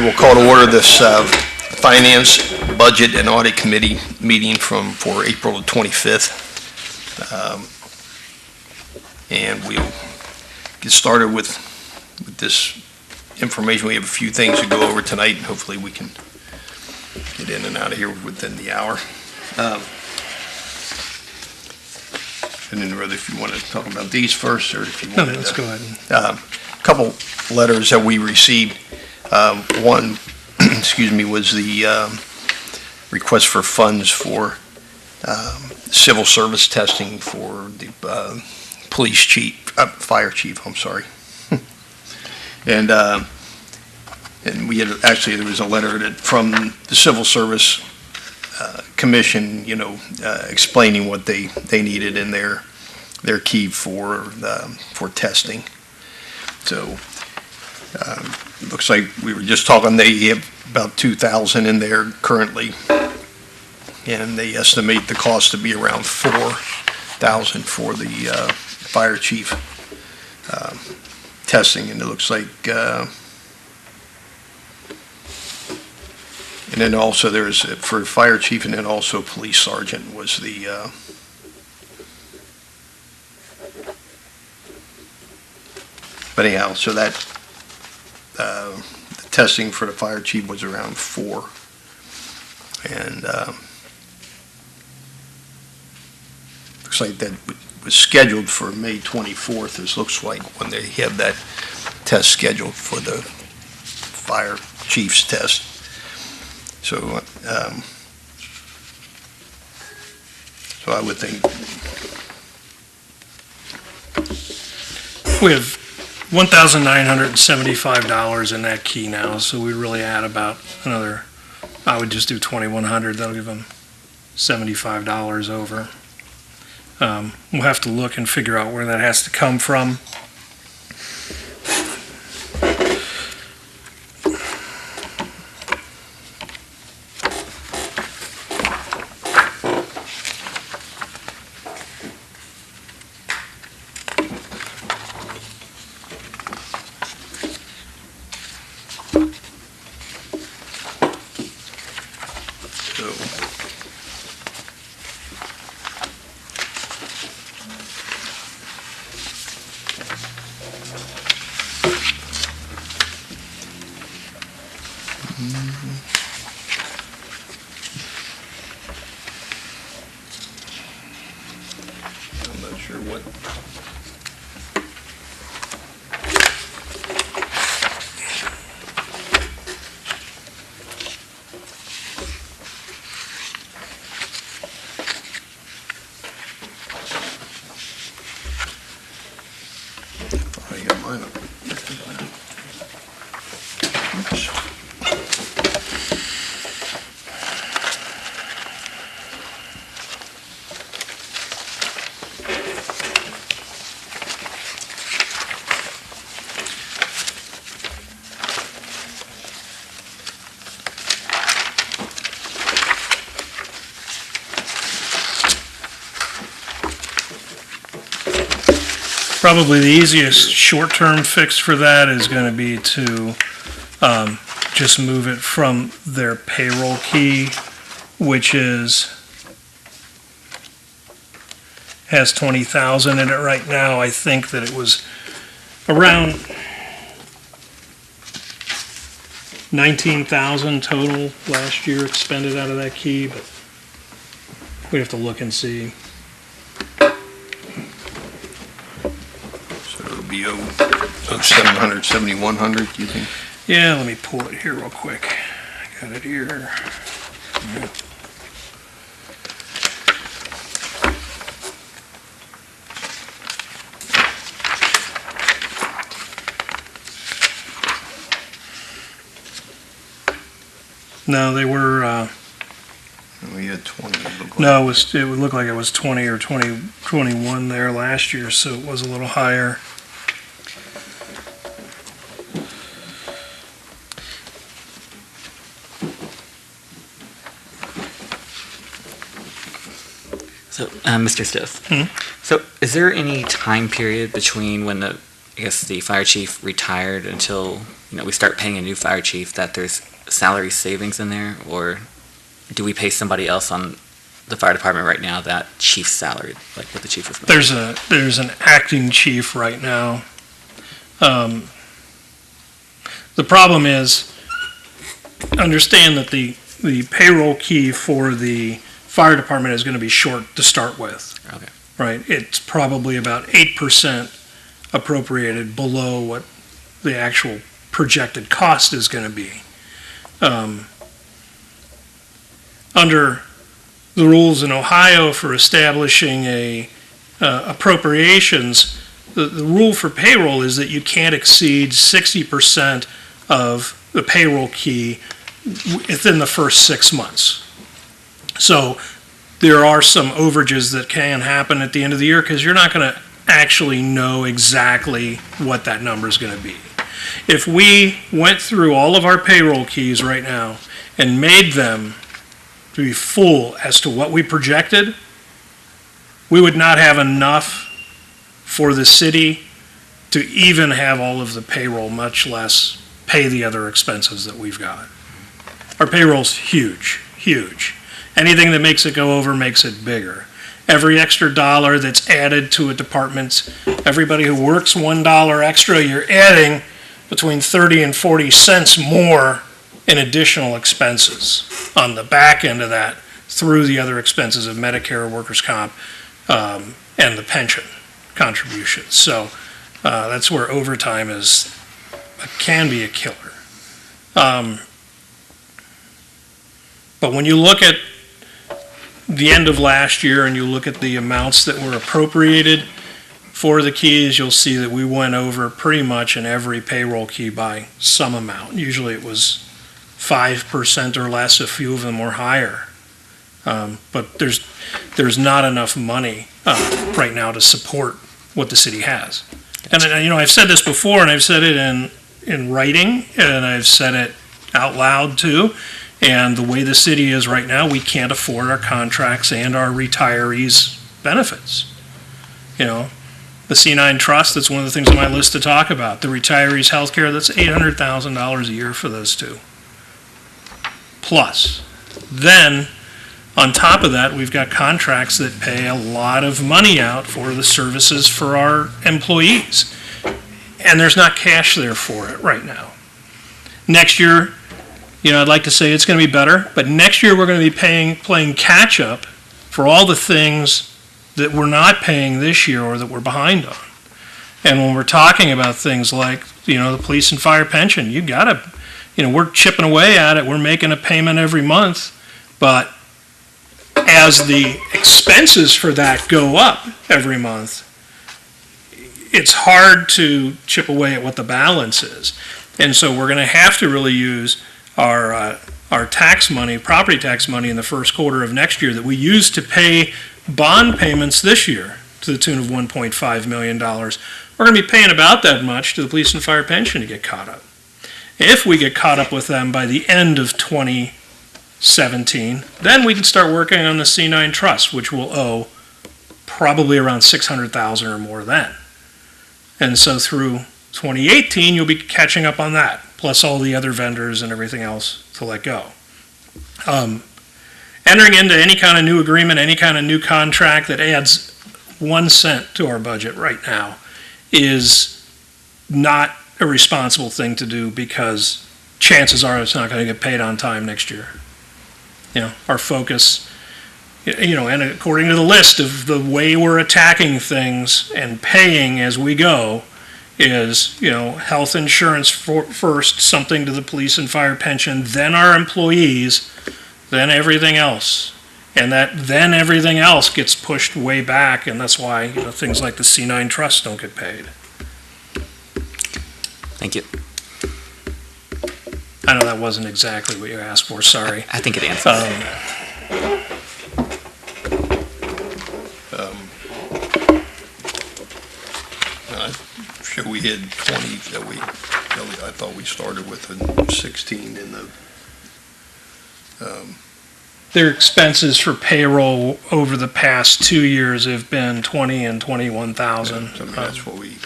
will call to order this Finance, Budget, and Audit Committee meeting for April the 25th. And we'll get started with this information. We have a few things to go over tonight, and hopefully we can get in and out of here within the hour. And then whether if you want to talk about these first, or if you want let's go ahead. A couple letters that we received. One, was the request for funds for civil service testing for the fire chief, I'm sorry. And we had, actually, there was a letter from the Civil Service Commission, explaining what they needed in their key for testing. So looks like we were just talking, they have about 2,000 in there currently, and they estimate the cost to be around 4,000 for the fire chief testing. And it looks like and then also there's for fire chief, and then also police sergeant was the but anyhow, so that the testing for the fire chief was around 4, and looks like that was scheduled for May 24th. It looks like when they have that test scheduled for the fire chief's test. So, so I would think We have $1,975 in that key now, so we really add about another, I would just do $2,100. That'll give them $75 over. We'll have to look and figure out where that has to come from. I'm not sure what. I got mine up. Oops. Probably the easiest short-term fix for that is going to be to just move it from their payroll key, which has 20,000 in it right now. I think that it was around 19,000 total last year expended out of that key, but we have to look and see. So it'll be 700, 7,100, do you think? Yeah, let me pull it here real quick. I got it here. Yeah. No, they were, We had 20. It looked like. no, it would look like it was 20 or 21 there last year, so it was a little higher. So, Mr. Stith, Hmm? so is there any time period between when the I guess, the fire chief retired until, we start paying a new fire chief, that there's salary savings in there? Or do we pay somebody else on the fire department right now that chief's salary, like what the chief was making? There's an acting chief right now. The problem is, understand that the payroll key for the fire department is going to be short to start with. Okay. Right? It's probably about 8% appropriated below what the actual projected cost is going to be. Under the rules in Ohio for establishing appropriations, the rule for payroll is that you can't exceed 60% of the payroll key within the first 6 months. So there are some overages that can happen at the end of the year because you're not going to actually know exactly what that number is going to be. If we went through all of our payroll keys right now and made them to be full as to what we projected, we would not have enough for the city to even have all of the payroll, much less pay the other expenses that we've got. Our payroll's huge, huge. Anything that makes it go over makes it bigger. Every extra dollar that's added to a department, everybody who works $1 extra, you're adding between 30 and 40 cents more in additional expenses on the back end of that through the other expenses of Medicare, workers' comp, and the pension contributions. So that's where overtime can be a killer. But when you look at the end of last year and you look at the amounts that were appropriated for the keys, you'll see that we went over pretty much in every payroll key by some amount. Usually it was 5% or less, a few of them were higher. But there's not enough money right now to support what the city has. And I've said this before, and I've said it in writing, and I've said it out loud too. And the way the city is right now, we can't afford our contracts and our retirees' benefits. The C9 Trust, that's one of the things on my list to talk about. The retirees' health care, that's $800,000 a year for those two. Plus, then, on top of that, we've got contracts that pay a lot of money out for the services for our employees. And there's not cash there for it right now. Next year, I'd like to say it's going to be better, but next year we're going to be playing catch up for all the things that we're not paying this year or that we're behind on. And when we're talking about things like, the police and fire pension, you got to, we're chipping away at it. We're making a payment every month, but as the expenses for that go up every month, it's hard to chip away at what the balance is. And so we're going to have to really use our tax money, property tax money in the first quarter of next year that we used to pay bond payments this year to the tune of $1.5 million. We're going to be paying about that much to the police and fire pension to get caught up. If we get caught up with them by the end of 2017, then we can start working on the C9 Trust, which will owe probably around $600,000 or more then. And so through 2018, you'll be catching up on that, plus all the other vendors and everything else to let go. Entering into any kind of new agreement, any kind of new contract that adds 1 cent to our budget right now is not a responsible thing to do because chances are it's not going to get paid on time next year. Our focus, and according to the list of the way we're attacking things and paying as we go, is, health insurance first, something to the police and fire pension, then our employees, then everything else. And then everything else gets pushed way back, and that's why, things like the C9 Trust don't get paid. Thank you. I know that wasn't exactly what you asked for, sorry. I think it answers. I'm sure we had 20 that I thought we started with in 16 in the, Their expenses for payroll over the past 2 years have been 20 and 21,000. that's what we,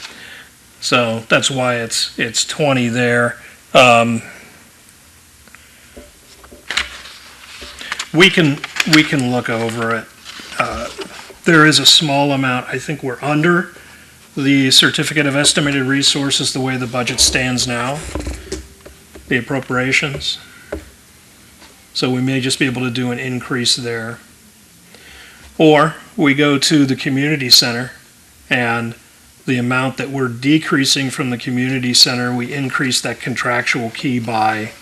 So that's why it's 20 there. We can look over it. There is a small amount, I think we're under the certificate of estimated resources the way the budget stands now, the appropriations. So we may just be able to do an increase there. Or we go to the community center, and the amount that we're decreasing from the community center, we increase that contractual key by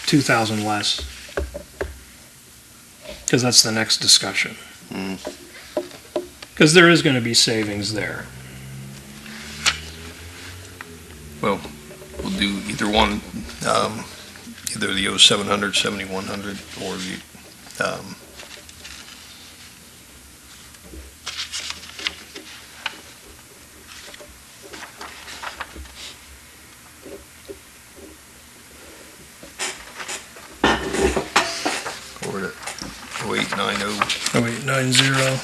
2,000 less. Because that's the next discussion. Because there is going to be savings there. Well, we'll do either one, either the 0700, 7100, or the, or the 0890. 0890.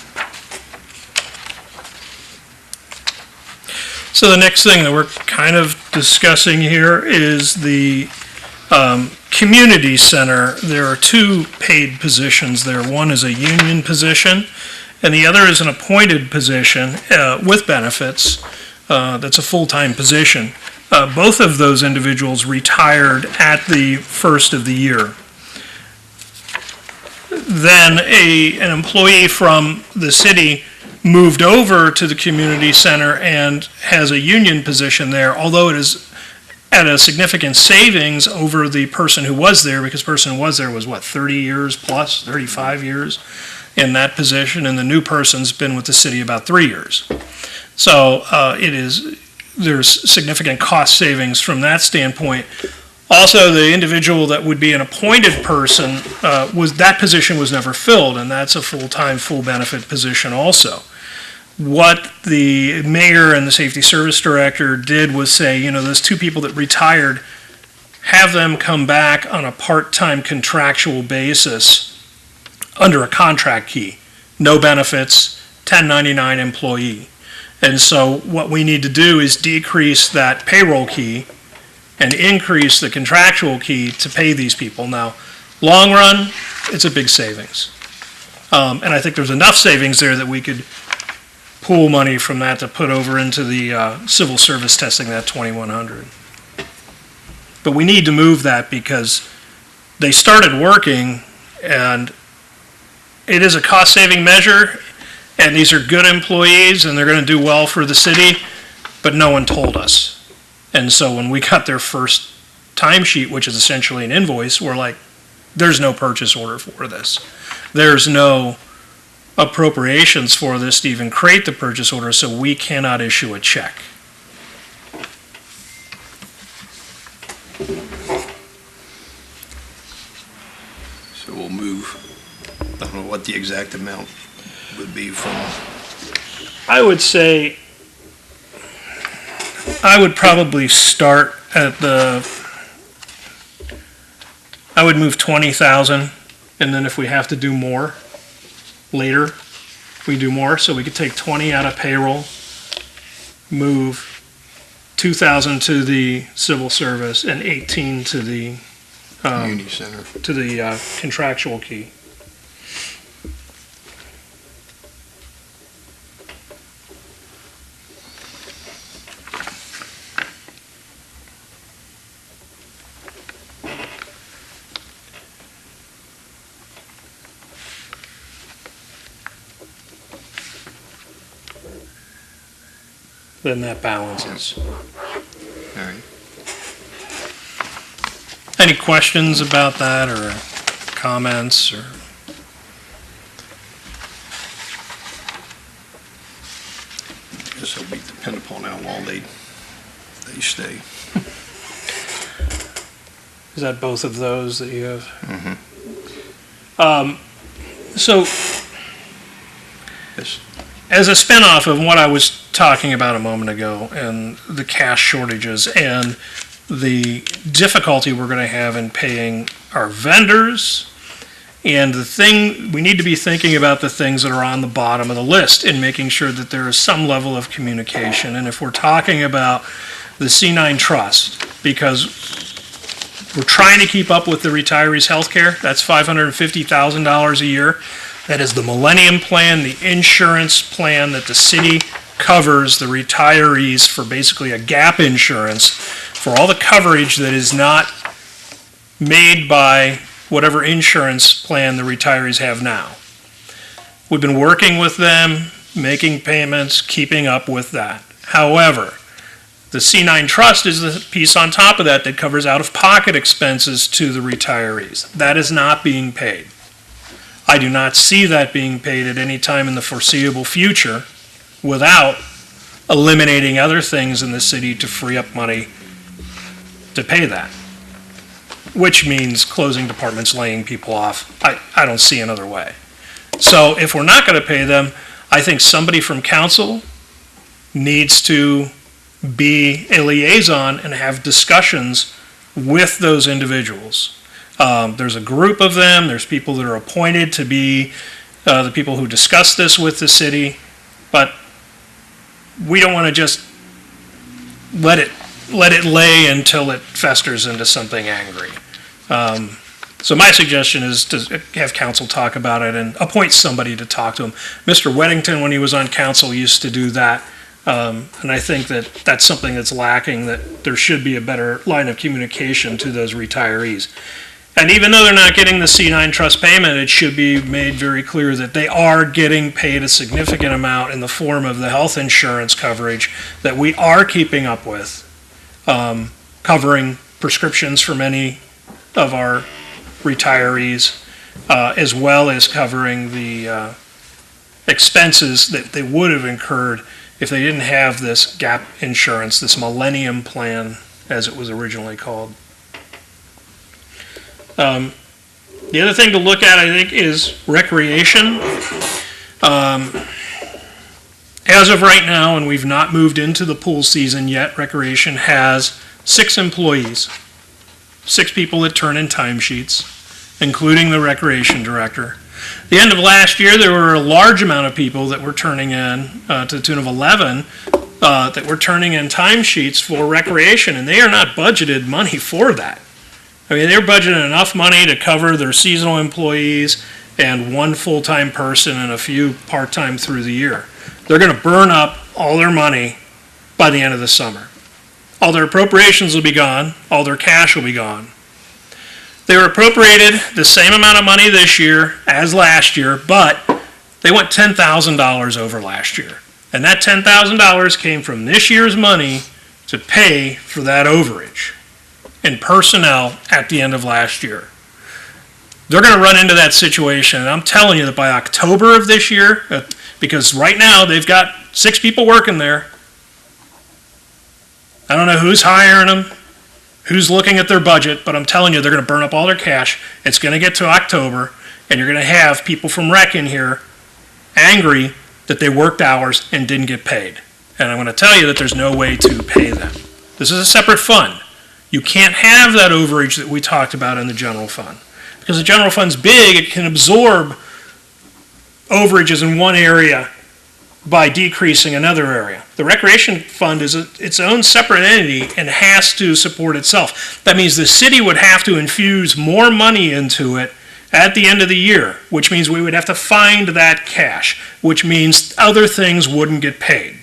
So the next thing that we're kind of discussing here is the community center. There are two paid positions there. One is a union position, and the other is an appointed position with benefits. That's a full-time position. Both of those individuals retired at the first of the year. Then an employee from the city moved over to the community center and has a union position there, although it is at a significant savings over the person who was there, because the person who was there was, 30 years plus, 35 years in that position, and the new person's been with the city about 3 years. So there's significant cost savings from that standpoint. Also, the individual that would be an appointed person, that position was never filled, and that's a full-time, full-benefit position also. What the mayor and the safety service director did was say, those two people that retired, have them come back on a part-time contractual basis under a contract key. No benefits, 1099 employee. And so what we need to do is decrease that payroll key and increase the contractual key to pay these people. Now, long run, it's a big savings. And I think there's enough savings there that we could pool money from that to put over into the civil service testing, that 2100. But we need to move that because they started working, and it is a cost-saving measure, and these are good employees, and they're going to do well for the city, but no one told us. And so when we got their first timesheet, which is essentially an invoice, we're like, there's no purchase order for this. There's no appropriations for this to even create the purchase order, so we cannot issue a check. So we'll move, I don't know what the exact amount would be from, I would say, I would probably start at I would move 20,000, and then if we have to do more later, we do more. So we could take 20 out of payroll, move 2,000 to the civil service, and 18 to the community center. to the contractual key. Then that balances. All right. Any questions about that, or comments, or? Guess it'll be dependent upon how long they stay. Is that both of those that you have? Mm-hmm. So, Yes. as a spinoff of what I was talking about a moment ago, and the cash shortages and the difficulty we're going to have in paying our vendors And we need to be thinking about the things that are on the bottom of the list and making sure that there is some level of communication. And if we're talking about the C9 Trust, because we're trying to keep up with the retirees' health care, that's $550,000 a year. That is the Millennium Plan, the insurance plan that the city covers the retirees for, basically a gap insurance for all the coverage that is not made by whatever insurance plan the retirees have now. We've been working with them, making payments, keeping up with that. However, the C9 Trust is the piece on top of that that covers out-of-pocket expenses to the retirees. That is not being paid. I do not see that being paid at any time in the foreseeable future without eliminating other things in the city to free up money to pay that, which means closing departments, laying people off. I don't see another way. So if we're not going to pay them, I think somebody from council needs to be a liaison and have discussions with those individuals. There's a group of them. There's people that are appointed to be the people who discuss this with the city, but we don't want to just let it lay until it festers into something angry. So my suggestion is to have council talk about it and appoint somebody to talk to them. Mr. Weddington, when he was on council, used to do that. And I think that that's something that's lacking, that there should be a better line of communication to those retirees. And even though they're not getting the C9 Trust payment, it should be made very clear that they are getting paid a significant amount in the form of the health insurance coverage that we are keeping up with, covering prescriptions for many of our retirees, as well as covering the expenses that they would have incurred if they didn't have this gap insurance, this Millennium Plan, as it was originally called. The other thing to look at, I think, is recreation. As of right now, and we've not moved into the pool season yet, recreation has 6 employees, 6 people that turn in timesheets, including the recreation director. At the end of last year, there were a large amount of people that were turning in, to the tune of 11, that were turning in timesheets for recreation, and they are not budgeted money for that. I mean, they're budgeting enough money to cover their seasonal employees and 1 full-time person and a few part-time through the year. They're going to burn up all their money by the end of the summer. All their appropriations will be gone. All their cash will be gone. They were appropriated the same amount of money this year as last year, but they went $10,000 over last year. And that $10,000 came from this year's money to pay for that overage in personnel at the end of last year. They're going to run into that situation, and I'm telling you that by October of this year, because right now they've got 6 people working there. I don't know who's hiring them, who's looking at their budget, but I'm telling you they're going to burn up all their cash. It's going to get to October, and you're going to have people from rec in here angry that they worked hours and didn't get paid. And I'm going to tell you that there's no way to pay them. This is a separate fund. You can't have that overage that we talked about in the general fund. Because the general fund's big, it can absorb overages in one area by decreasing another area. The recreation fund is its own separate entity and has to support itself. That means the city would have to infuse more money into it at the end of the year, which means we would have to find that cash, which means other things wouldn't get paid.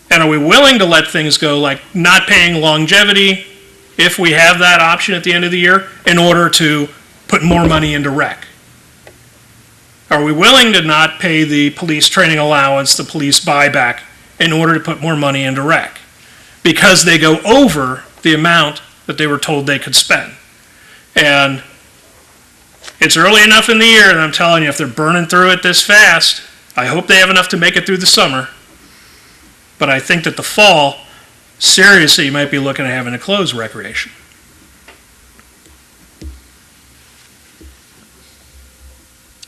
And are we willing to let things go, like not paying longevity, if we have that option at the end of the year, in order to put more money into rec? Are we willing to not pay the police training allowance, the police buyback, in order to put more money into rec? Because they go over the amount that they were told they could spend. And it's early enough in the year, and I'm telling you, if they're burning through it this fast, I hope they have enough to make it through the summer. But I think that the fall, seriously, you might be looking at having to close recreation.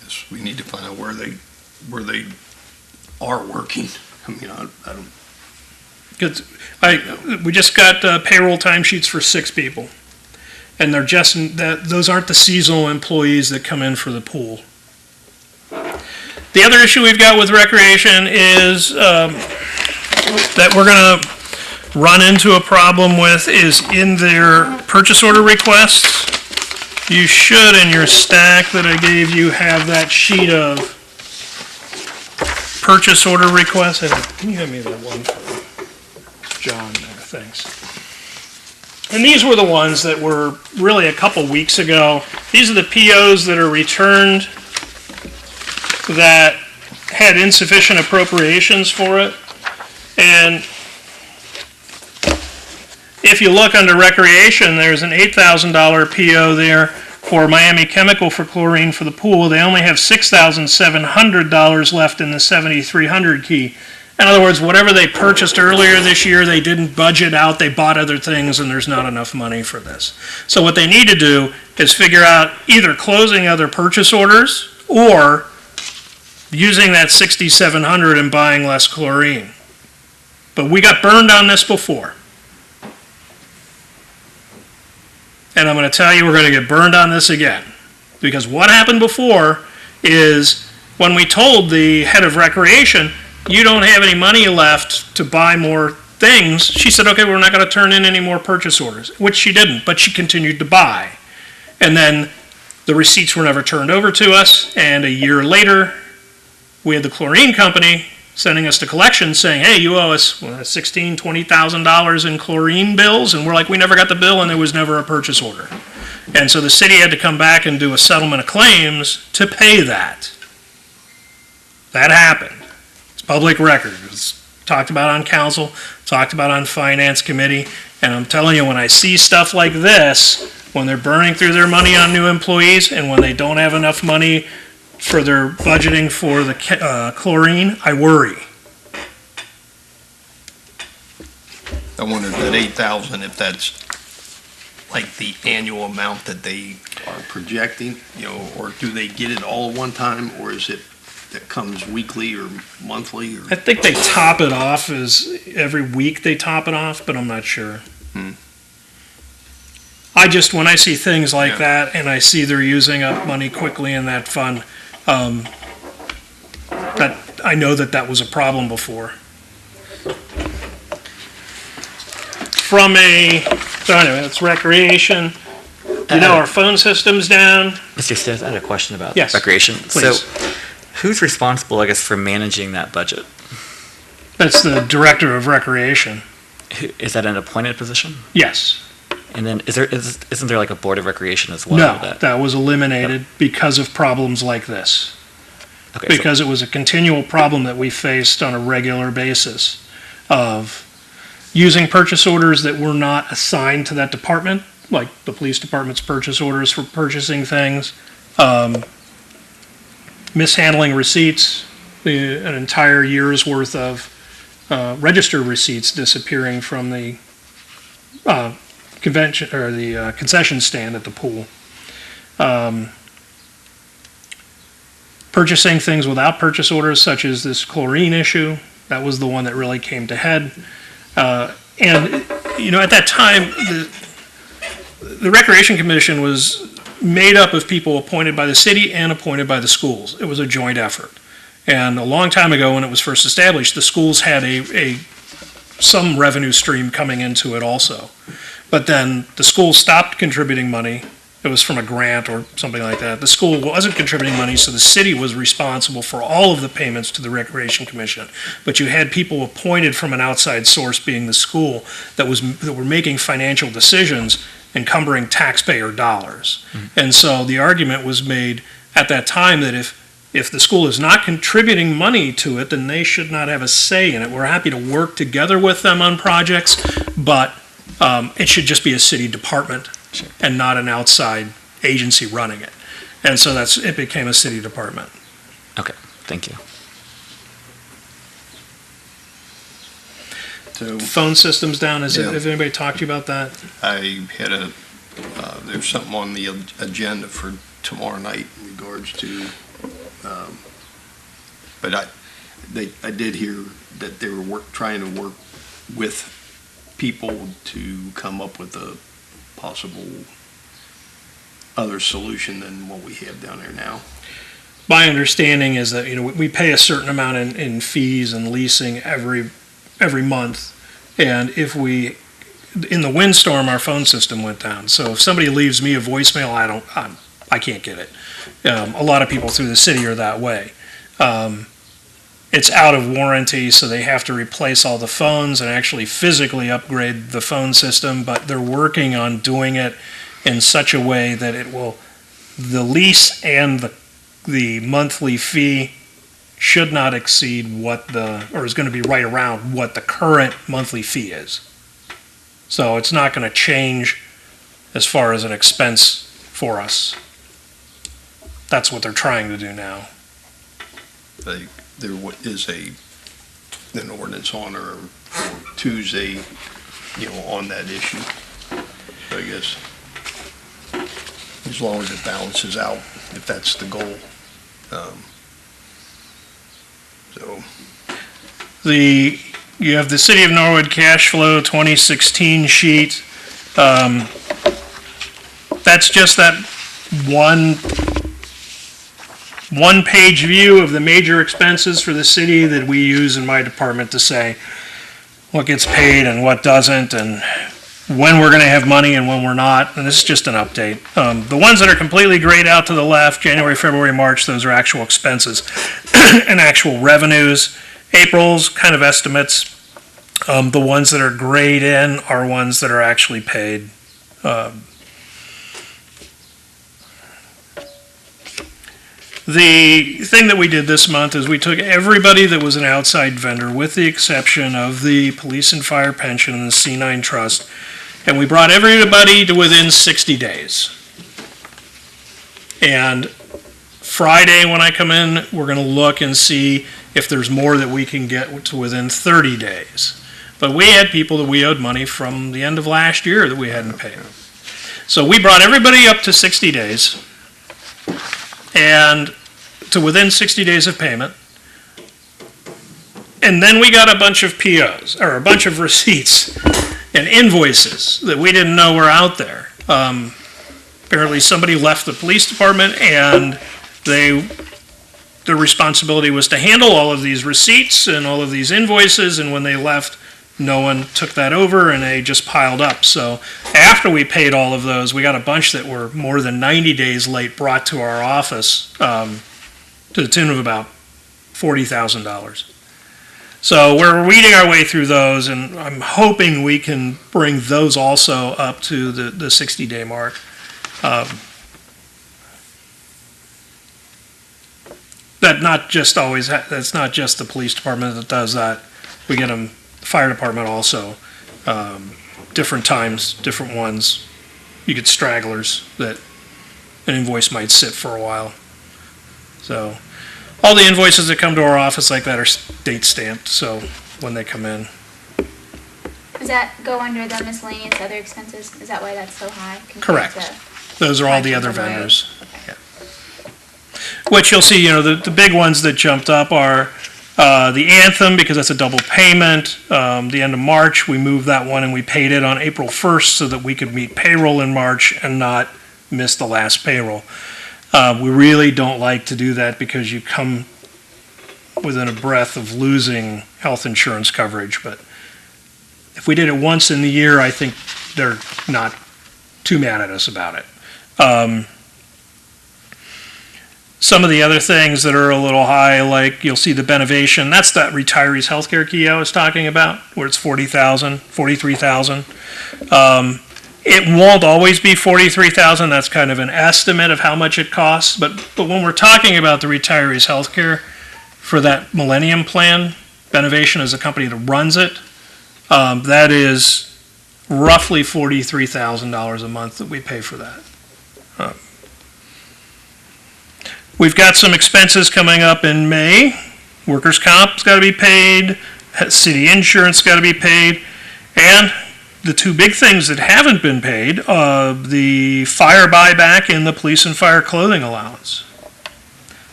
Yes, we need to find out where they are working. I mean, I don't. Because we just got payroll timesheets for 6 people. And they're just, those aren't the seasonal employees that come in for the pool. The other issue we've got with recreation is that we're going to run into a problem with is in their purchase order requests. You should, in your stack that I gave you, have that sheet of purchase order requests. Can you hand me that one from John there? Thanks. And these were the ones that were really a couple weeks ago. These are the POs that are returned that had insufficient appropriations for it. And if you look under recreation, there's an $8,000 PO there for Miami Chemical for chlorine for the pool. They only have $6,700 left in the 7,300 key. In other words, whatever they purchased earlier this year, they didn't budget out, they bought other things, and there's not enough money for this. So what they need to do is figure out either closing other purchase orders or using that 6,700 and buying less chlorine. But we got burned on this before. And I'm going to tell you we're going to get burned on this again. Because what happened before is when we told the head of recreation, you don't have any money left to buy more things, she said, okay, we're not going to turn in any more purchase orders, which she didn't, but she continued to buy. And then the receipts were never turned over to us, and a year later, we had the chlorine company sending us to collections saying, hey, you owe us $16,000, $20,000 in chlorine bills, and we're like, we never got the bill, and there was never a purchase order. And so the city had to come back and do a settlement of claims to pay that. That happened. It's public record. It was talked about on council, talked about on finance committee, and I'm telling you, when I see stuff like this, when they're burning through their money on new employees, and when they don't have enough money for their budgeting for the chlorine, I worry. I wondered that 8,000, if that's like the annual amount that they are projecting, or do they get it all at one time, or is it that comes weekly or monthly? Or? I think they top it off as every week they top it off, but I'm not sure. When I see things like that and I see they're using up money quickly in that fund, that I know that was a problem before. So anyway, it's recreation. Our phone system's down. Mr. Stiff, I had a question about Yes, recreation. please. So, who's responsible, I guess, for managing that budget? That's the director of recreation. Is that an appointed position? Yes. And then isn't there like a board of recreation as well? No, that was eliminated because of problems like this. Okay, Because it was a continual problem that we faced on a regular basis of using purchase orders that were not assigned to that department, like the police department's purchase orders for purchasing things, mishandling receipts, an entire year's worth of register receipts disappearing from the convention or the concession stand at the pool. Purchasing things without purchase orders, such as this chlorine issue, that was the one that really came to head. At that time, the Recreation Commission was made up of people appointed by the city and appointed by the schools. It was a joint effort. And a long time ago, when it was first established, the schools had some revenue stream coming into it also. But then the school stopped contributing money. It was from a grant or something like that. The school wasn't contributing money, so the city was responsible for all of the payments to the Recreation Commission. But you had people appointed from an outside source, being the school, that were making financial decisions encumbering taxpayer dollars. And so the argument was made at that time that if the school is not contributing money to it, then they should not have a say in it. We're happy to work together with them on projects, but it should just be a city department and not an outside agency running it. And so it became a city department. Okay, thank you. So Phone system's down. Has Yeah. anybody talked to you about that? I had there's something on the agenda for tomorrow night in regards to, but I did hear that they were trying to work with people to come up with a possible other solution than what we have down there now. My understanding is that, we pay a certain amount in fees and leasing every month. And if in the windstorm, our phone system went down. So if somebody leaves me a voicemail, I can't get it. A lot of people through the city are that way. It's out of warranty, so they have to replace all the phones and actually physically upgrade the phone system, but they're working on doing it in such a way that the lease and the monthly fee should not exceed or is going to be right around what the current monthly fee is. So it's not going to change as far as an expense for us. That's what they're trying to do now. There is an ordinance on or Tuesday, on that issue. So I guess as long as it balances out, if that's the goal. So you have the City of Norwood cash flow 2016 sheet. That's just that one-page view of the major expenses for the city that we use in my department to say what gets paid and what doesn't, and when we're going to have money and when we're not. And this is just an update. The ones that are completely grayed out to the left, January, February, March, those are actual expenses and actual revenues. April's kind of estimates. The ones that are grayed in are ones that are actually paid. The thing that we did this month is we took everybody that was an outside vendor, with the exception of the police and fire pension and the C9 trust, and we brought everybody to within 60 days. And Friday, when I come in, we're going to look and see if there's more that we can get to within 30 days. But we had people that we owed money from the end of last year that we hadn't paid. So we brought everybody up to 60 days. And to within 60 days of payment. And then we got a bunch of POs, or a bunch of receipts and invoices that we didn't know were out there. Apparently somebody left the police department and their responsibility was to handle all of these receipts and all of these invoices, and when they left, no one took that over and they just piled up. So after we paid all of those, we got a bunch that were more than 90 days late brought to our office to the tune of about $40,000. So we're weeding our way through those, and I'm hoping we can bring those also up to the 60-day mark. That's not just the police department that does that. We get them. Fire department also, different times, different ones. You get stragglers that an invoice might sit for a while. So all the invoices that come to our office like that are date stamped, so when they come in. Does that go under the miscellaneous other expenses? Is that why that's so high? Correct. Those are all the other vendors. Okay. Yeah. Which you'll see, the big ones that jumped up are the Anthem, because that's a double payment. The end of March, we moved that one and we paid it on April 1st so that we could meet payroll in March and not miss the last payroll. We really don't like to do that because you come within a breath of losing health insurance coverage. But if we did it once in the year, I think they're not too mad at us about it. Some of the other things that are a little high, like you'll see the Benovation, that's that retirees healthcare key I was talking about, where it's $40,000, $43,000. It won't always be $43,000. That's kind of an estimate of how much it costs. But when we're talking about the retirees healthcare for that Millennium Plan, Benovation is a company that runs it. That is roughly $43,000 a month that we pay for that. We've got some expenses coming up in May. Workers' comp's got to be paid. City insurance got to be paid. And the two big things that haven't been paid, the fire buyback and the police and fire clothing allowance.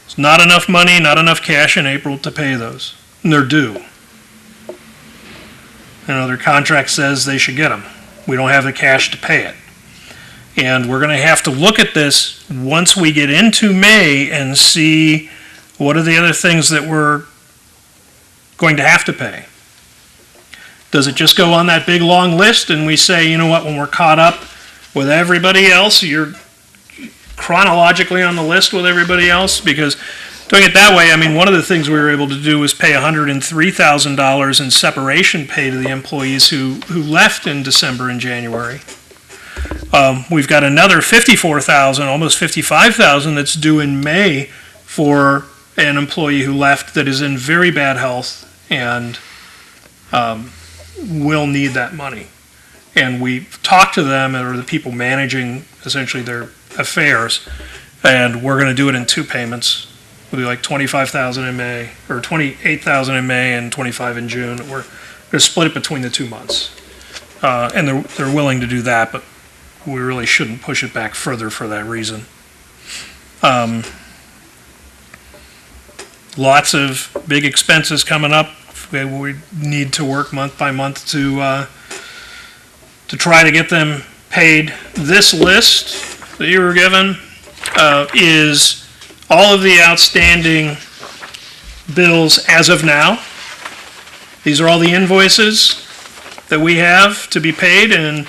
It's not enough money, not enough cash in April to pay those. And they're due. Their contract says they should get them. We don't have the cash to pay it. And we're gonna have to look at this once we get into May and see what are the other things that we're going to have to pay. Does it just go on that big, long list and we say, you know what, when we're caught up with everybody else, you're chronologically on the list with everybody else? Because doing it that way, I mean, one of the things we were able to do was pay $103,000 in separation pay to the employees who left in December and January. We've got another $54,000, almost $55,000 that's due in May for an employee who left that is in very bad health and will need that money. And we talked to them, or the people managing essentially their affairs, and we're going to do it in 2 payments. It'll be like $25,000 in May, or $28,000 in May and $25,000 in June. We're going to split it between the 2 months. And they're willing to do that, but we really shouldn't push it back further for that reason. Lots of big expenses coming up. We need to work month by month to try to get them paid. This list that you were given is all of the outstanding bills as of now. These are all the invoices that we have to be paid, and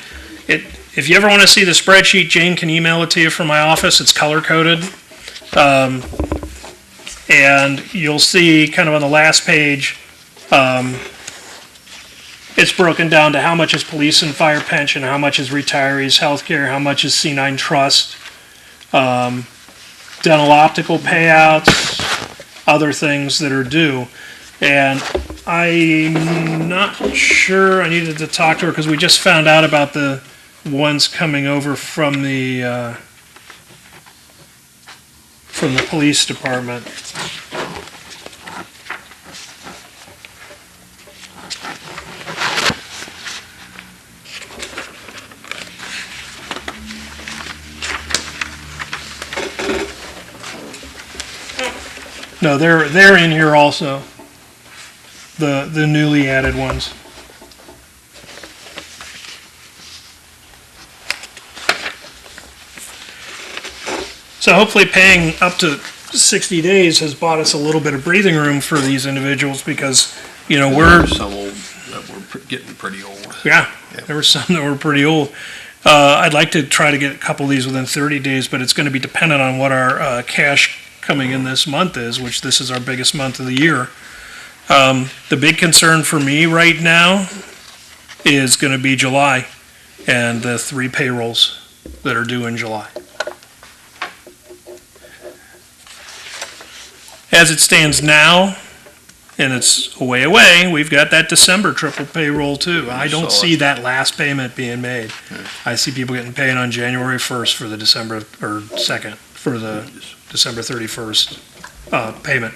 if you ever want to see the spreadsheet, Jane can email it to you from my office. It's color-coded. And you'll see kind of on the last page, it's broken down to how much is police and fire pension, how much is retirees healthcare, how much is C9 trust, dental optical payouts, other things that are due. And I'm not sure, I needed to talk to her because we just found out about the ones coming over from the police department. No, they're in here also. The newly added ones. So hopefully paying up to 60 days has bought us a little bit of breathing room for these individuals because, you know, we're, Some old, that were getting pretty old. yeah, there were some that were pretty old. I'd like to try to get a couple of these within 30 days, but it's going to be dependent on what our cash coming in this month is, which this is our biggest month of the year. The big concern for me right now is going to be July and the 3 payrolls that are due in July. As it stands now, and it's a way away, we've got that December triple payroll too. I don't see that last payment being made. I see people getting paid on January 1st for the December, or 2nd, for the December 31st payment,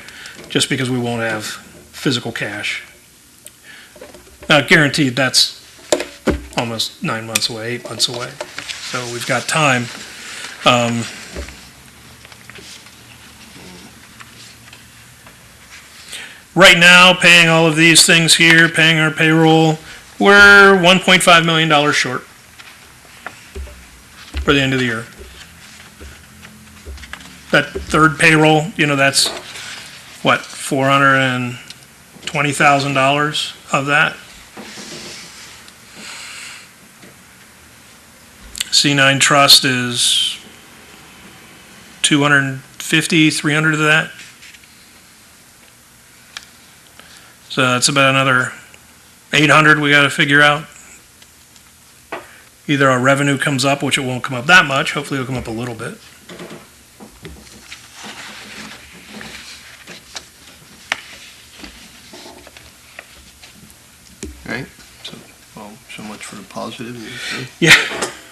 just because we won't have physical cash. Guaranteed, that's almost 9 months away, 8 months away. So we've got time. Right now, paying all of these things here, paying our payroll, we're $1.5 million short for the end of the year. That third payroll, you know, that's, what, $420,000 of that? C9 Trust is 250, 300 of that. So that's about another 800 we got to figure out. Either our revenue comes up, which it won't come up that much, hopefully it'll come up a little bit. Right? So, well, so much for the positive. Yeah,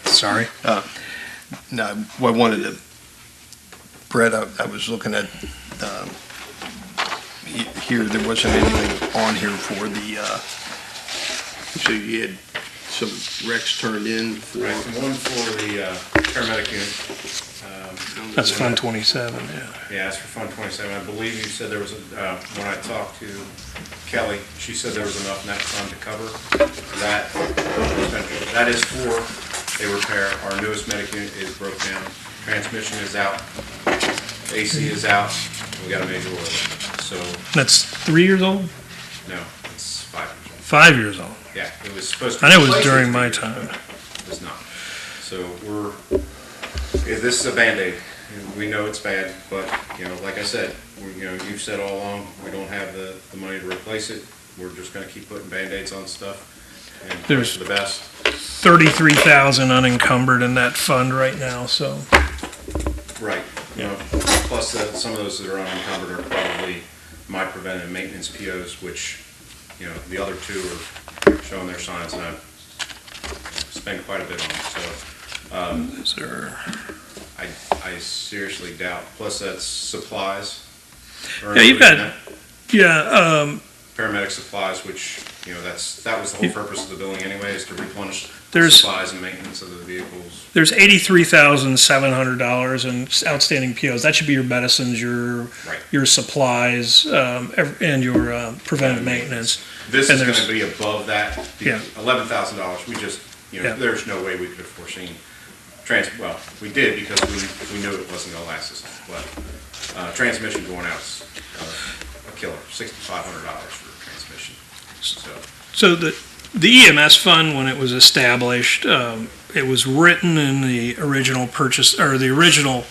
sorry. Now, what I wanted to, Brett, I was looking at, here, there wasn't anything on here for the, so you had some recs turned in for. Right, one for the paramedic unit. That's Fund 27, yeah. Yeah, that's for Fund 27. I believe you said there was, when I talked to Kelly, she said there was enough in that fund to cover that expenditure. That is for They repair. Our newest medic unit is broke down. Transmission is out. AC is out. We got a major oil. So, That's 3 years old? no, it's 5 years old. 5 years old. Yeah, it was supposed to. I know it was replace during in my 3 years, time. but it's not. So if this is a Band-Aid. We know it's bad, but, like I said, you've said all along, we don't have the money to replace it. We're just gonna keep putting Band-Aids on stuff and hope There's- for the best. 33,000 unencumbered in that fund right now, so. Right, plus some of those that are unencumbered are probably my preventive maintenance POs, which, the other two are showing their signs, and I've spent quite a bit on, so. Is there? I seriously doubt, plus that's supplies. Yeah, you've got, yeah, Paramedic supplies, which, that was the whole purpose of the billing anyway, is to replenish There's- supplies and maintenance of the vehicles. there's $83,700 in outstanding POs. That should be your medicines, your Right. supplies, and your preventive maintenance. This And is there's- gonna be above that, Yeah. $11,000, we just, Yeah. there's no way we could have foreseen well, we did because we knew it wasn't gonna last this long, but, transmission going out is a killer, $6,500 for a transmission, so. So the EMS fund, when it was established, it was written in the original purchase, or the original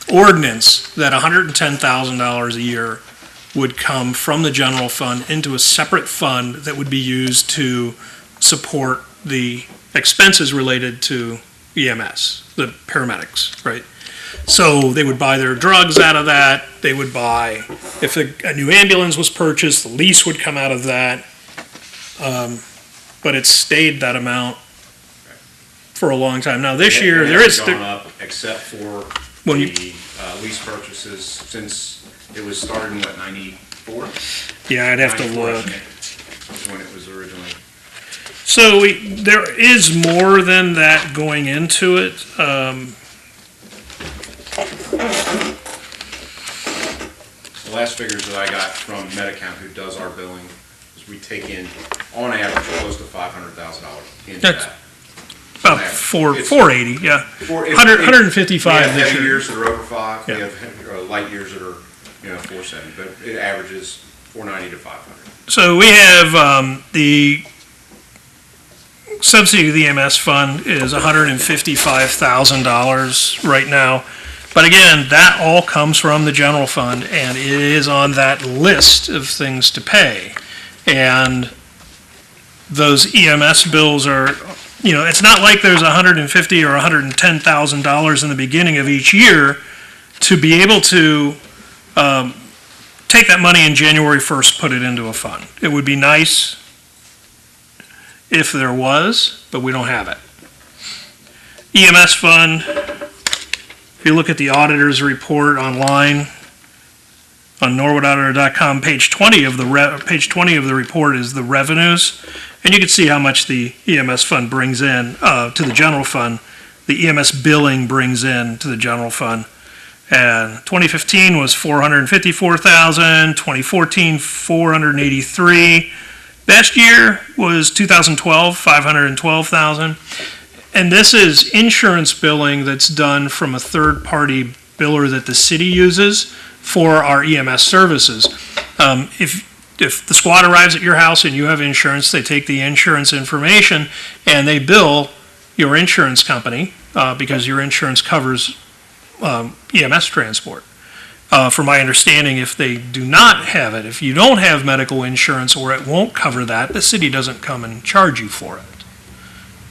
ordinance, that $110,000 a year would come from the general fund into a separate fund that would be used to support the expenses related to EMS, the paramedics, right? So they would buy their drugs out of that, they would buy, if a new ambulance was purchased, the lease would come out of that. But it stayed that amount for a long time. Now, this year, It there is, hasn't gone up except for When you- the lease purchases since it was started in, what, 94? yeah, I'd have to 94, I look. think, was when it was originally. So there is more than that going into it. The last figures that I got from Medicount, who does our billing, is we take in, on average, close to $500,000 into That's- that. About It's- 480, yeah. 155 We have this heavy year. years that are over 5, we Yeah. have light years that are, 470, but it averages 490 to 500. So we have, the subsidy to the EMS fund is $155,000 right now. But again, that all comes from the general fund, and it is on that list of things to pay. And those EMS bills are, it's not like there's $150,000 or $110,000 in the beginning of each year to be able to take that money in January 1st, put it into a fund. It would be nice if there was, but we don't have it. EMS fund, if you look at the auditor's report online, on norwoodauditor.com, page 20 of the report is the revenues, and you can see how much the EMS fund brings in to the general fund. The EMS billing brings in to the general fund. And 2015 was 454,000, 2014 483. Best year was 2012, 512,000. And this is insurance billing that's done from a third-party biller that the city uses for our EMS services. If the squad arrives at your house and you have insurance, they take the insurance information and they bill your insurance company because your insurance covers EMS transport. From my understanding, if they do not have it, if you don't have medical insurance or it won't cover that, the city doesn't come and charge you for it.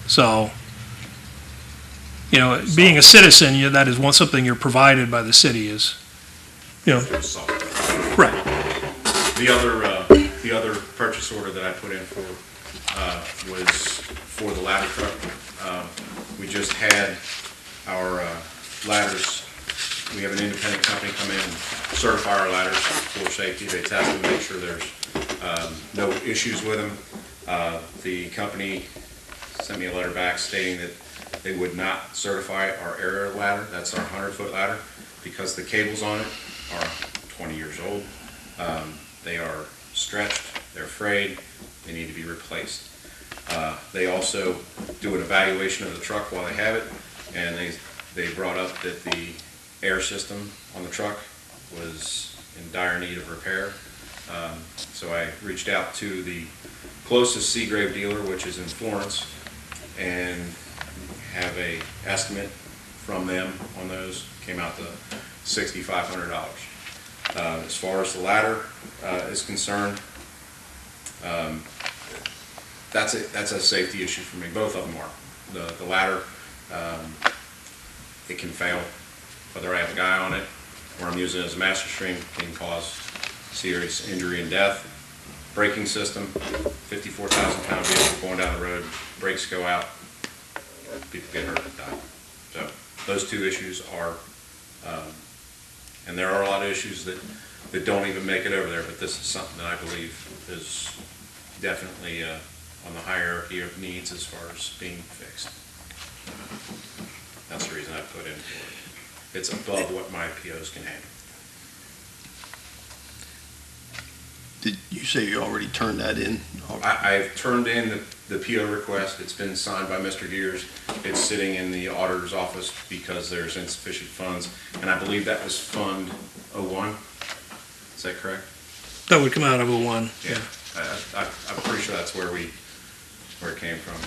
So, being a citizen, that is something you're provided by the city is, right. The other purchase order that I put in for, was for the ladder truck. We just had our, ladders, we have an independent company come in and certify our ladders for safety. They test them, make sure there's, no issues with them. The company sent me a letter back stating that they would not certify our aerial ladder, that's our 100-foot ladder, because the cables on it are 20 years old. They are stretched, they're frayed, they need to be replaced. They also do an evaluation of the truck while they have it, and they brought up that the air system on the truck was in dire need of repair. So I reached out to the closest Seagrave dealer, which is in Florence, and have a estimate from them on those. Came out to $6,500. As far as the ladder is concerned, that's a safety issue for me. Both of them are. The ladder, it can fail, whether I have a guy on it or I'm using it as a master stream, can cause serious injury and death. Braking system, 54,000 pound vehicle going down the road, brakes go out, people get hurt and die. So those two issues are, and there are a lot of issues that don't even make it over there, but this is something that I believe is definitely on the hierarchy of needs as far as being fixed. That's the reason I put in for it. It's above what my POs can handle. Did you say you already turned that in? I've turned in the PO request. It's been signed by Mr. Gears. It's sitting in the auditor's office because there's insufficient funds, and I believe that was Fund 01. Is that correct? That would come out of 01. Yeah. I'm pretty sure that's where it came from.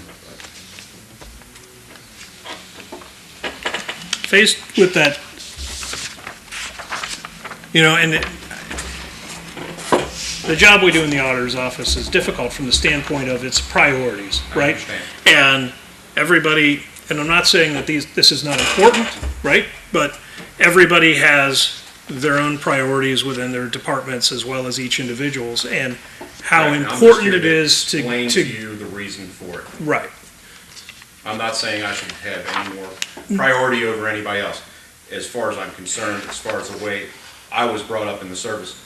Faced with that, and the job we do in the auditor's office is difficult from the standpoint of its priorities, I right? understand. And everybody, and I'm not saying that this is not important, right? But everybody has their own priorities within their departments as well as each individual's, and how Right, I'm just important here it is explain to you the reason for it. right. I'm not saying I should have any more priority over anybody else. As far as I'm concerned, as far as the way I was brought up in the service,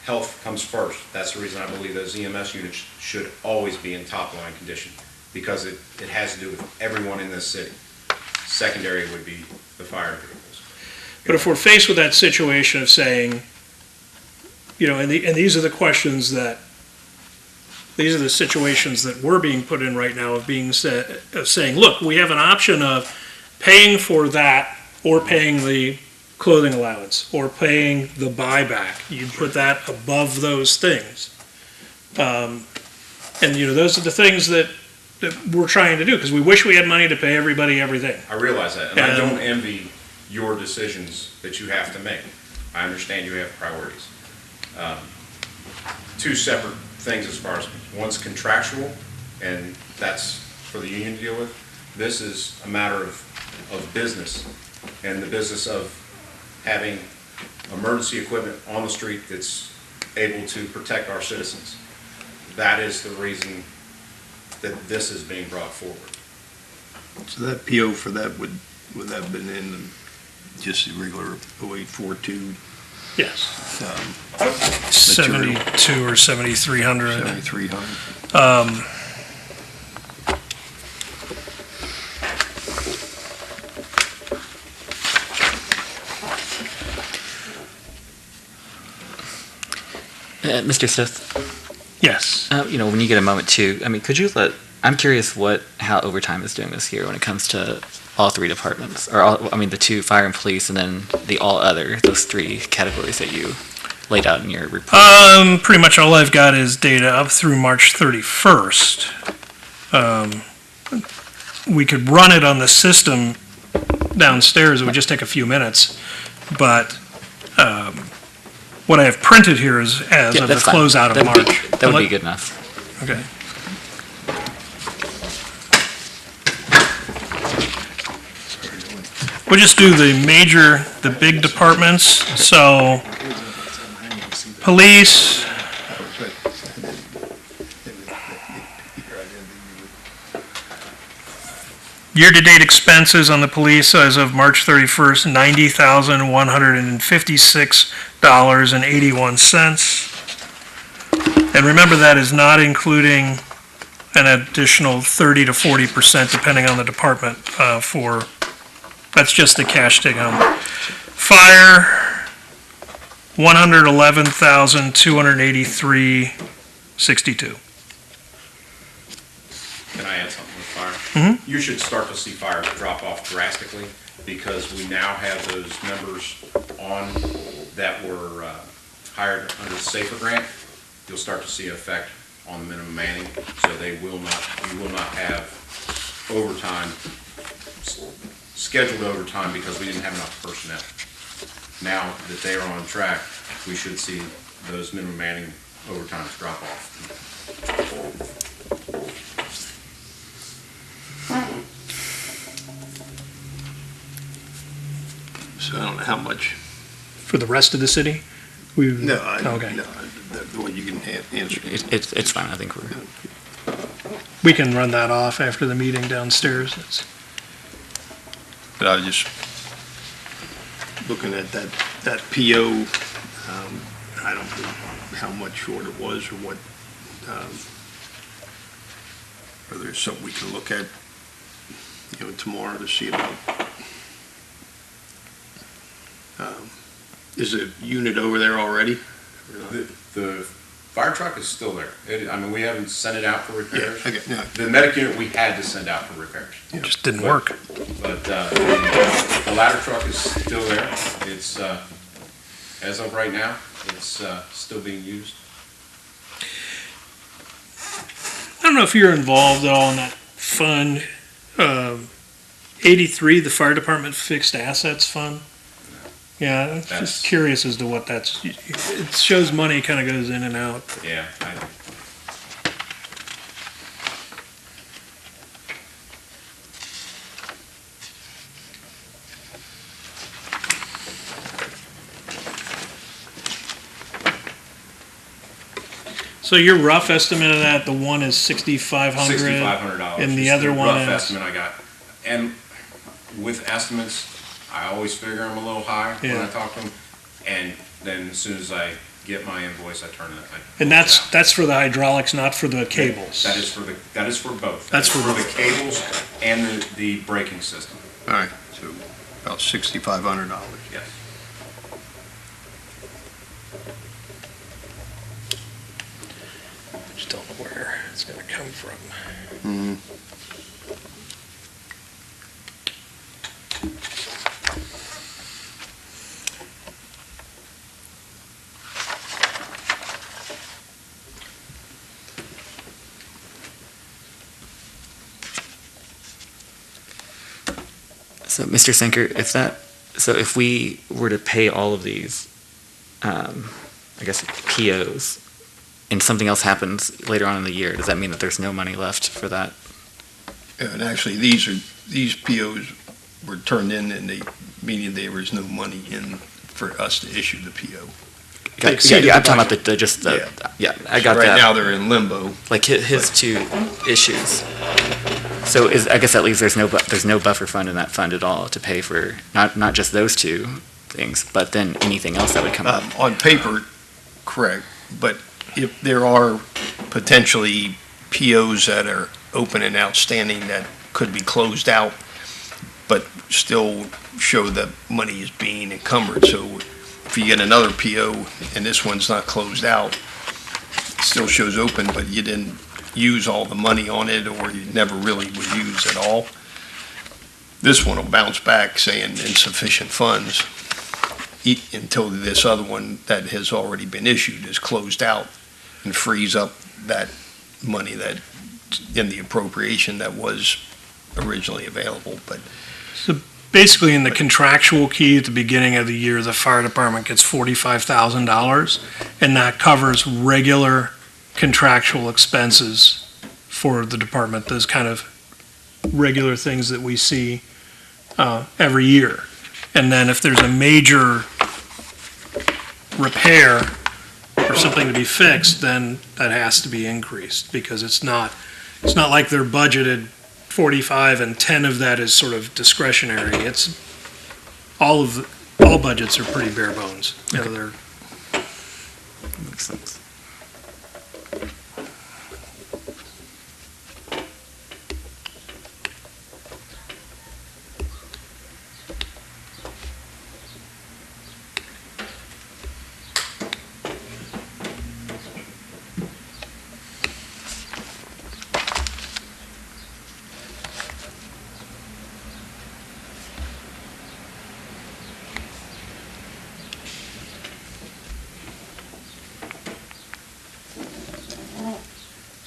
health comes first. That's the reason I believe those EMS units should always be in top line condition, because it has to do with everyone in this city. Secondary would be the fire vehicles. But if we're faced with that situation of saying, and these are the questions these are the situations that we're being put in right now of saying, look, we have an option of paying for that or paying the clothing allowance or paying the buyback. You put that above those things. And those are the things that we're trying to do, because we wish we had money to pay everybody everything. I realize that, and I don't envy your decisions that you have to make. I understand you have priorities. Two separate things as far as, one's contractual, and that's for the union to deal with. This is a matter of business, and the business of having emergency equipment on the street that's able to protect our citizens. That is the reason that this is being brought forward. So that PO for that would that have been in just the regular 0842? Yes. 72 Material. or 7,300. 7,300. Mr. Smith, Yes. when you get a moment too, could you I'm curious how overtime is doing this year when it comes to all three departments, or the two, fire and police, and then the all other, those three categories that you laid out in your report. Pretty much all I've got is data up through March 31st. We could run it on the system downstairs. It would just take a few minutes. But what I have printed here is as of the that's fine. closeout of March. That would be good enough. Okay. We'll just do the big departments. So, police, year-to-date expenses on the police as of March 31st, $90,156.81. And remember, that is not including an additional 30 to 40%, depending on the department, that's just the cash take home. Fire, $111,283.62. can I add something with fire? Mhm. You should start to see fires drop off drastically because we now have those members on that were hired under the SAFER grant. You'll start to see an effect on the minimum manning, so you will not have overtime, scheduled overtime because we didn't have enough personnel. Now that they are on track, we should see those minimum manning overtimes drop off. So I don't know how much. For the rest of the city? We No, Okay. no, the one you can answer. It's fine, I think we're, We can run that off after the meeting downstairs. But I was just looking at that PO, I don't know how much short it was or what, whether there's something we can look at, tomorrow to see about. Is the unit over there already? The fire truck is still there. We haven't sent it out for repairs. Okay, no, The medic unit we had to send out for repairs. It just didn't work. But the ladder truck is still there. It's, as of right now, it's still being used. I don't know if you're involved at all in that fund, 83, the fire department fixed assets fund. Yeah, I'm That's- just curious as to what that's, it shows money kind of goes in and out. Yeah. So your rough estimate of that, the one is 6,500? $6,500. And the is other one rough is- estimate I got. And with estimates, I always figure them a little high when I Yeah. talk to them. And then as soon as I get my invoice, I turn it. And that's for the hydraulics, not for the cables? That is for both. That's for the both. cables and the braking system. all right, so about $6,500. Yes. Just don't know where it's gonna come from. Mhm. so Mr. Sinker, if we were to pay all of these, I guess POs, and something else happens later on in the year, does that mean that there's no money left for that? And actually, these POs were turned in and meaning there was no money in for us to issue the PO. They exceeded Yeah, I'm the talking about budget. yeah, I So got right that. now, they're in limbo. Like his two issues. So I guess that leaves there's no buffer fund in that fund at all to pay for not just those two things, but then anything else that would come up. On paper, correct, but if there are potentially POs that are open and outstanding that could be closed out, but still show that money is being encumbered, so if you get another PO and this one's not closed out, it still shows open, but you didn't use all the money on it, or you never really would use at all, this one will bounce back saying insufficient funds until this other one that has already been issued is closed out and frees up that money that in the appropriation that was originally available, but Basically, in the contractual key at the beginning of the year, the fire department gets $45,000, and that covers regular contractual expenses for the department, those kind of regular things that we see every year. And then if there's a major repair or something to be fixed, then that has to be increased, because it's not like they're budgeted 45 and 10 of that is sort of discretionary. It's all budgets are pretty bare bones. You know, they're Makes sense.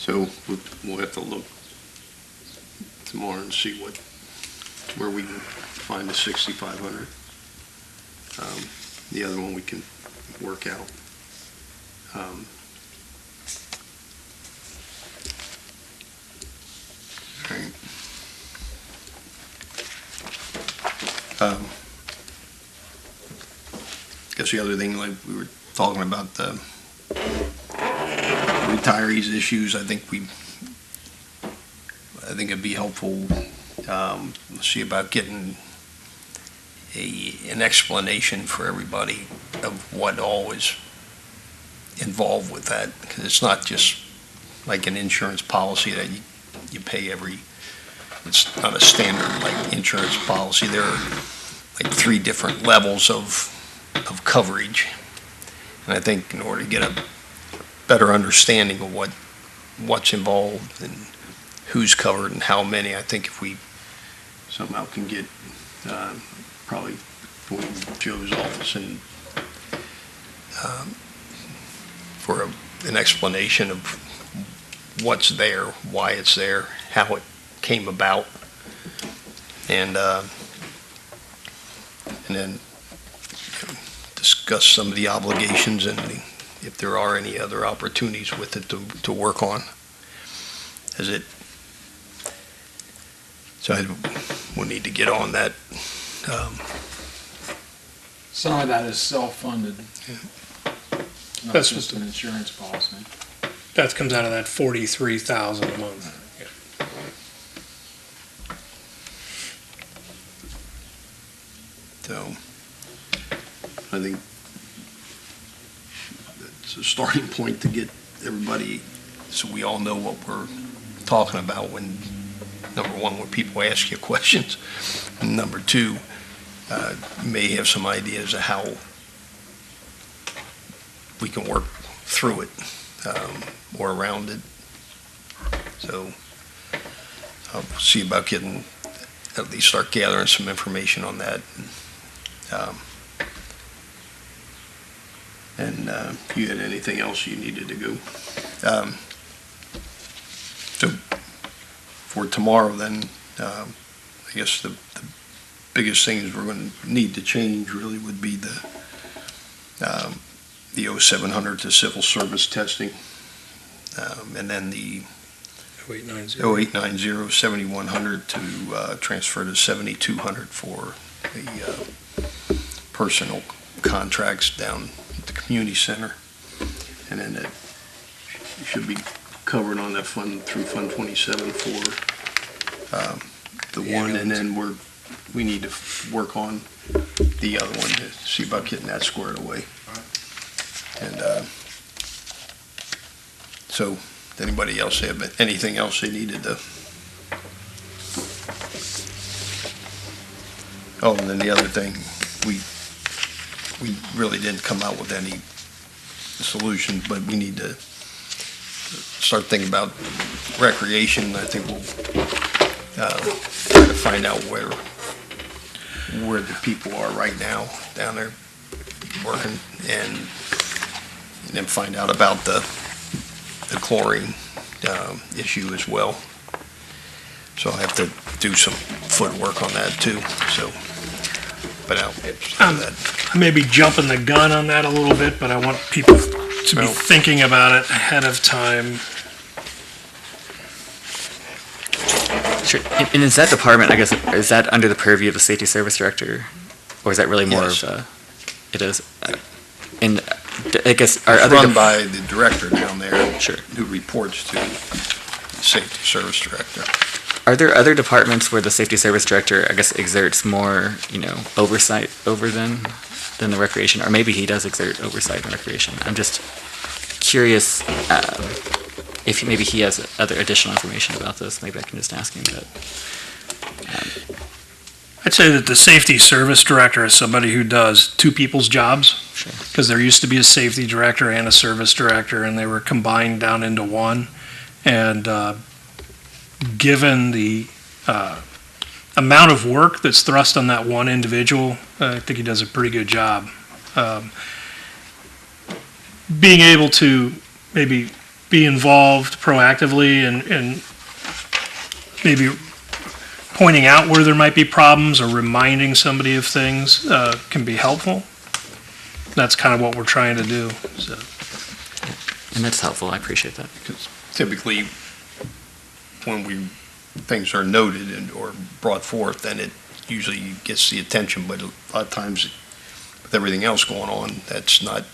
So we'll have to look tomorrow and see where we can find the 6,500. The other one we can work out. All right. Guess the other thing, like we were talking about the retirees issues, I think it'd be helpful, see about getting an explanation for everybody of what all is involved with that, because it's not just like an insurance policy that you pay it's not a standard like insurance policy. There are like 3 different levels of coverage. And I think in order to get a better understanding of what's involved and who's covered and how many, I think if we somehow can get, probably going to Joe's office and for an explanation of what's there, why it's there, how it came about, and then discuss some of the obligations and if there are any other opportunities with it to work on. So we'll need to get on that. Some of that is self-funded. Not That's just an insurance policy. That comes out of that 43,000 a month. So I think it's a starting point to get everybody, so we all know what we're talking about when, number one, when people ask you questions, and number two, you may have some ideas of how we can work through it, or around it. So I'll see about getting, at least start gathering some information on that. And if you had anything else you needed to go. So for tomorrow then, I guess the biggest things we're going to need to change really would be the 0700 to civil service testing, and then the 0890 7100 to transfer to 7200 for the personal contracts down at the community center, and then it should be covered on that fund through Fund 27 for the one, and then we need to work on the other one to see about getting that squared away. And so, does anybody else have anything else they needed to? Oh, and then the other thing, we really didn't come out with any solutions, but we need to start thinking about recreation. I think we'll try to find out where the people are right now down there working, and then find out about the chlorine issue as well. So I have to do some footwork on that too. So, but I may be jumping the gun on that a little bit, but I want people to be thinking about it ahead of time. Sure. And is that department, I guess, is that under the purview of the safety service director? Or is that really more Yes. of a, it is? And I guess, are it's other, run by the director down there. Sure. Who reports to the safety service director. are there other departments where the safety service director, I guess, exerts more, oversight over than the recreation? Or maybe he does exert oversight in recreation. I'm just curious if maybe he has other additional information about this. Maybe I can just ask him, but. I'd say that the safety service director is somebody who does two people's jobs. Sure. Because there used to be a safety director and a service director, and they were combined down into one. And given the amount of work that's thrust on that one individual, I think he does a pretty good job. Being able to maybe be involved proactively and maybe pointing out where there might be problems or reminding somebody of things can be helpful. That's kind of what we're trying to do, so. And that's helpful, I appreciate that. Because typically, when things are noted or brought forth, then it usually gets the attention, but a lot of times, with everything else going on, that's not,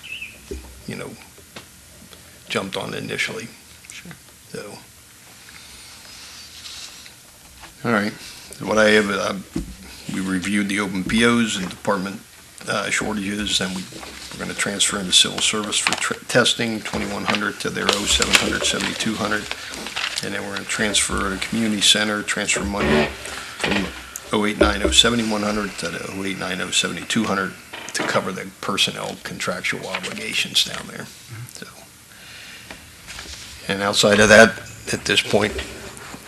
jumped on initially. Sure. So. All right, what I have, we reviewed the open POs and department shortages, and we're going to transfer into civil service for testing, 2,100 to their 0,700, 7,200. And then we're going to transfer to community center, transfer money from 0,890, 7,100 to the 0,890, 7,200 to cover the personnel contractual obligations down there. So, and outside of that, at this point,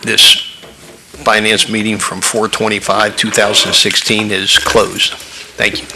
this finance meeting from 4/25/2016 is closed. Thank you.